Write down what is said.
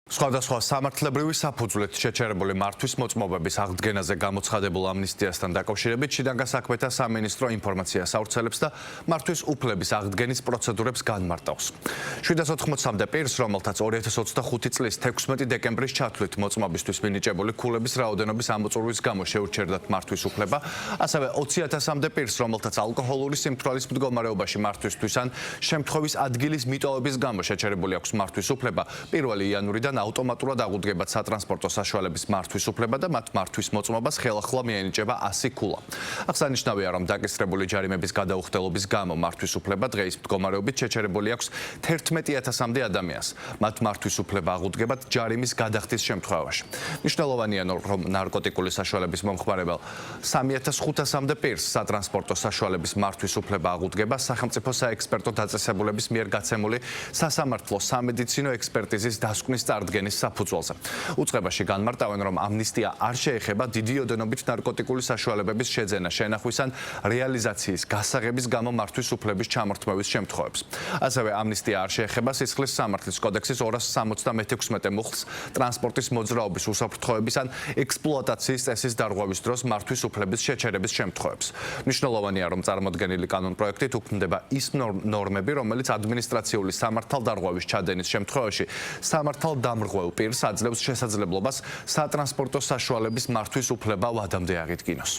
სხვადასხვა სამართლებრივი საფუძვლით შეჩერებული მართვის მოწმობების აღდგენაზე გამოცხადებულ ამნისტიასთან დაკავშირებით შინაგან საქმეთა სამინისტრო ინფორმაციას ავრცელებს და მართვის უფლების აღდგენის პროცედურებს განმარტავს. 780-მდე პირს, რომელთაც 2025 წლის 16 დეკემბრის ჩათვლით მოწმობისთვის მინიჭებული ქულების რაოდენობის ამოწურვის გამო შეურჩერდათ მართვის უფლება, ასევე 20,000-მდე პირს, რომელთაც ალკოჰოლური სიმთვრალის მდგომარეობაში მართვისთვის ან შემთხვევის ადგილის მიტოვების გამო შეჩერებული აქვს მართვის უფლება, 1 იანვრიდან ავტომატურად აღუდგებათ სატრანსპორტო საშუალების მართვის უფლება და მათ მართვის მოწმობას ხელახლა მიენიჭება 100 ქულა. აღსანიშნავია, რომ დაკისრებული ჯარიმების გადაუხდელობის გამო მართვის უფლება დღეის მდგომარეობით შეჩერებული აქვს 11,000-მდე ადამიანს. მათ მართვის უფლება აღუდგებათ ჯარიმის გადახდის შემთხვევაში. მნიშვნელოვანია, რომ ნარკოტიკული საშუალების მომხმარებელ 3,500-მდე პირს სატრანსპორტო საშუალების მართვის უფლება აღუდგება სახელმწიფო საექსპერტო დაწესებულების მიერ გაცემული სასამართლო სამედიცინო ექსპერტიზის დასკვნის წარდგენის საფუძველზე. უწყებაში განმარტავენ, რომ ამნისტია არ შეეხება დიდი ოდენობით ნარკოტიკული საშუალებების შეძენა, შენახვის ან რეალიზაციის გასაღების გამო მართვის უფლების ჩამორთმევის შემთხვევებს. ასევე ამნისტია არ შეეხება სისხლის სამართლის კოდექსის 276 მუხლს ტრანსპორტის მოძრაობის უსაფრთხოების ან ექსპლუატაციის წესის დარღვევის დროს მართვის უფლების შეჩერების შემთხვევებს. მნიშვნელოვანია, რომ წარმოდგენილი კანონპროექტით უქმდება ის ნორმები, რომელიც ადმინისტრაციული სამართალდარღვევის ჩადენის შემთხვევაში სამართალდამრღვევ პირს აძლევს შესაძლებლობას სატრანსპორტო საშუალების მართვის უფლება ვადამდე აღიდგინოს.